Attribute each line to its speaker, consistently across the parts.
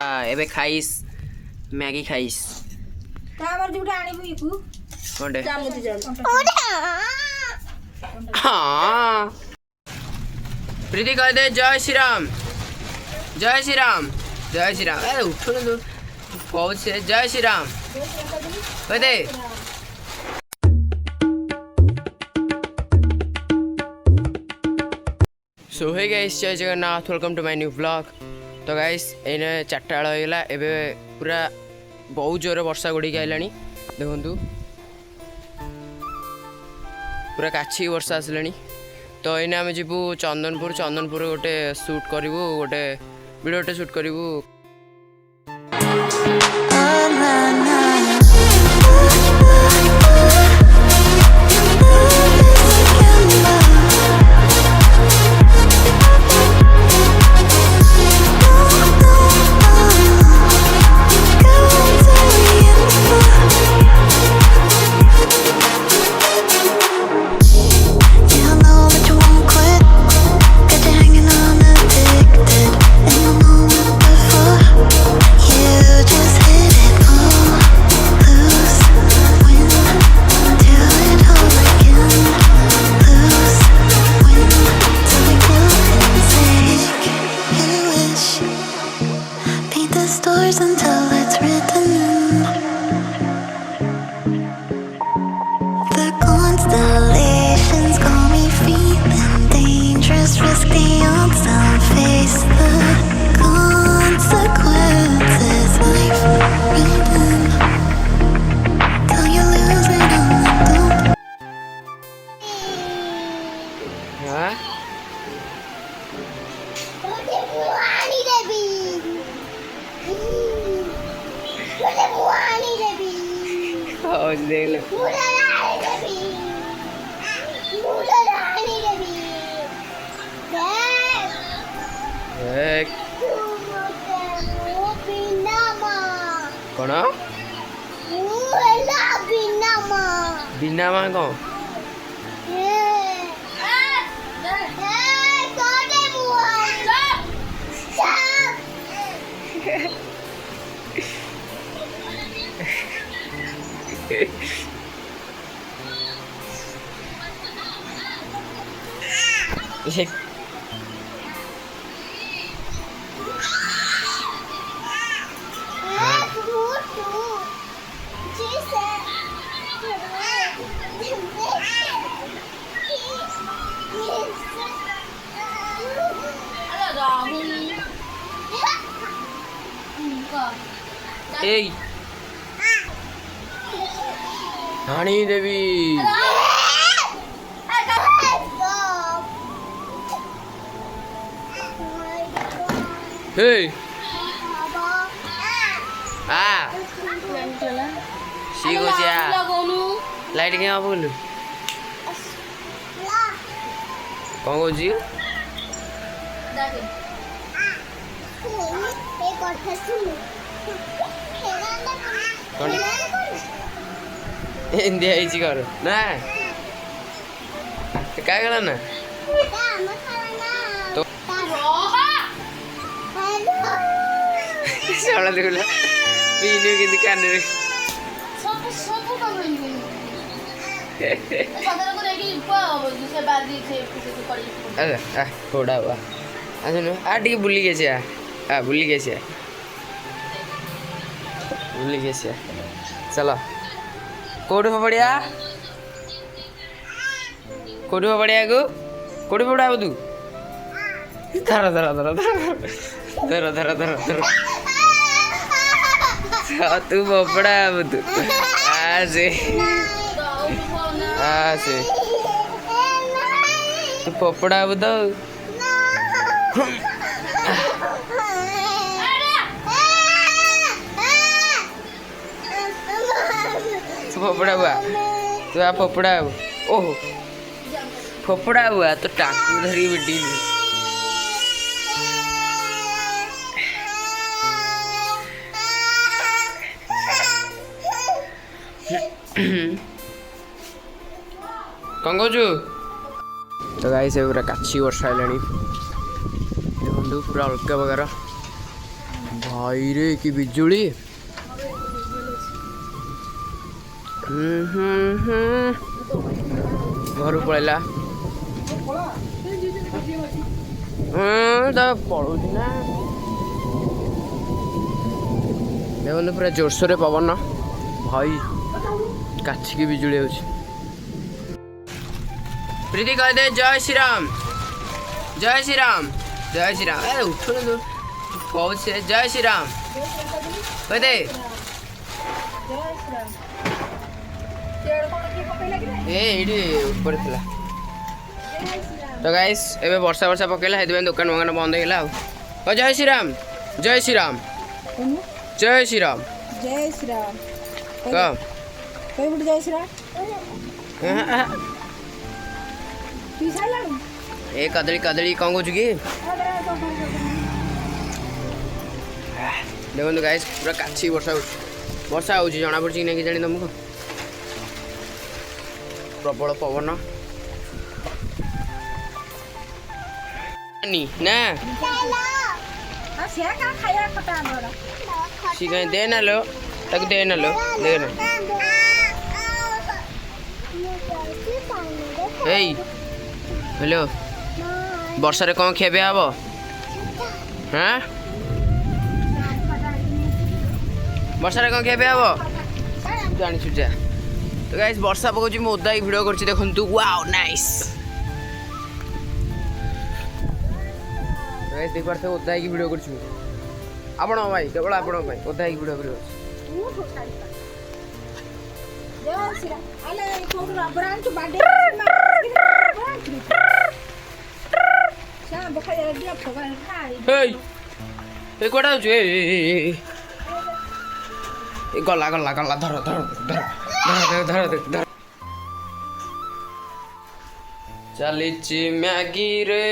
Speaker 1: एबे खाइस मैगी खाइस
Speaker 2: तापर जोटा आनिबु इकु
Speaker 1: कोंडे
Speaker 2: चामुच जाल
Speaker 1: हां प्रीति कह दे जय श्री राम जय श्री राम जय श्री राम। ए उठो न तू कहू से जय श्री राम कह दे। सो हे गाइस जय Jagannath welcome to my new vlog. तो गाइस एने 4टा बेला होइगला एबे पूरा बहुत जोर वर्षा गुड़िक आइलानी देखु पूरा काछी वर्षा आसलानी। तो एने आम जीवु चंदनपुर गोटे शूट करूँ गोटे वीडियोटे शूट करूँ।
Speaker 3: Until it's written in the constellations, call me feeling dangerous, risk the unseen, face the consequences. Life written till you lose it on the dope.
Speaker 1: कौन बिना माँ कौन रानी देवी हे सी को लाइट क्या बोल कौन को जी इंडिया इजी कर ना क्या करा ना तो साला देखला पीने की दुकान रे सब सदर को रेडी दूसरे बाद से पड़ी अरे थोड़ा हुआ आसनो आ टी बुली के आ बुली के चलो कोड पड़िया को कोड पड़ा तू धर धर धर धर धर धर धर तू पपड़ा तू आसे तू पपड़ा तो फोपड़ा हुआ तो आप फोपड़ा ओहो फोपड़ा हुआ तो टाकू धरी बिटी कौन कौचु तो गाई से पूरा काछी वर्षा है देखो पूरा अलग प्रकार भाई रे कि बिजुली घर पलैला पड़ोसी ना देखो पूरा जोरसोर पवन भाई काछिकी बिजुली हो प्रीति कह दे जय श्री राम जय श्री राम जय श्री राम ए उठ कौन से जय श्री राम कह दे ये ऊपर थिला तो गाइस एबे वर्षा वर्षा पकेला हेतु दुकान मकान बंद होइला ओ जय श्री राम जय श्री राम जय श्री राम
Speaker 2: जय श्री राम
Speaker 1: का
Speaker 2: कोई बुढ़ जय श्री राम तू साला
Speaker 1: ए कदली कदली कौन कहू कि देखो गाइस पूरा काछी वर्षा हो जना पड़ी कि जानी तुमको प्रबल पवन ना
Speaker 2: से का खाया खटा हमरा
Speaker 1: सी कहीं दे ना लो तक दे ना लो दे ना ए हेलो वर्षा रे कौन खेबे आब हाँ वर्षा रे कौन खेबे आब जानी छुजा तो गाइस वर्षा पकाउछि मु ओदा भिडियो करछि देखंतु वाओ नाइस गाइस देख पारथे ओदा की वीडियो करछु आपण भाई केवल आपण भाई ओदा की वीडियो करियो
Speaker 2: जय श्री राम अले कोन ब्रांच बाडे शाम बखाया दिया भगवान खाई
Speaker 1: हे ए कोडा छु ए गला गला गला धर धर धर धर धर धर चलिछि मैगी रे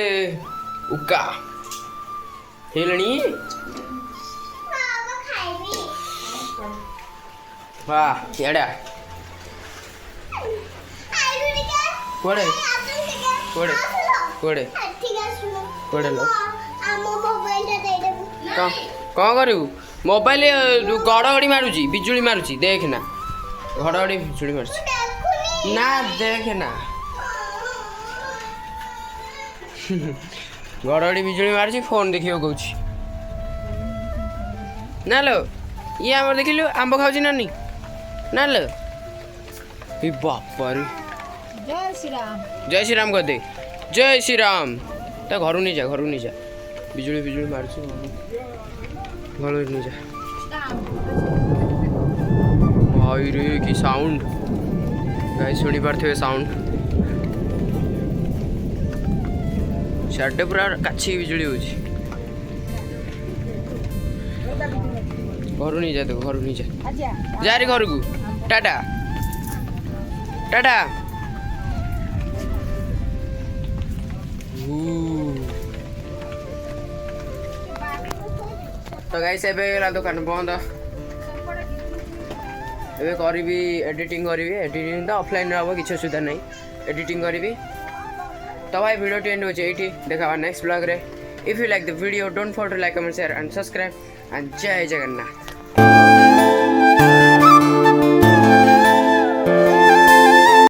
Speaker 1: उका हिलनी वाह केड़ा कोड़े कोड़े कोड़े कोड़े लो कौन करू मोबाइल घड़घड़ी मारुची बिजुली मारुची देखना घड़घड़ी बिजुली मारुची ना देखना घड़घड़ी बिजुली मारुची फोन देखियो कहूची ना लो ये आम देखिलु आंब खाऊची नानी ना लो ए बापा रे
Speaker 2: जय श्री राम
Speaker 1: जय श्री राम कह दे जय श्री राम ता घर नहीं जा बिजुली बिजुली मारुची घर नहीं जा भाई रे की साउंड गाइस सुनी पारथिबे साउंड साडे पूरा काछी बिजुली होची घर नहीं जा देखो घर नहीं जा
Speaker 2: आजा
Speaker 1: जा रे घर को टाटा टाटा तो गाइस एबे गला दुकान बंद एबे करबी एडिटिंग तो ऑफलाइन रहबो किछ सुविधा नहीं एडिटिंग करबी तो भाई वीडियो टेंड हो जाए देखा नेक्स्ट ब्लॉग रे if you like the video don't forget to like comment share and subscribe and जय जगन्नाथ।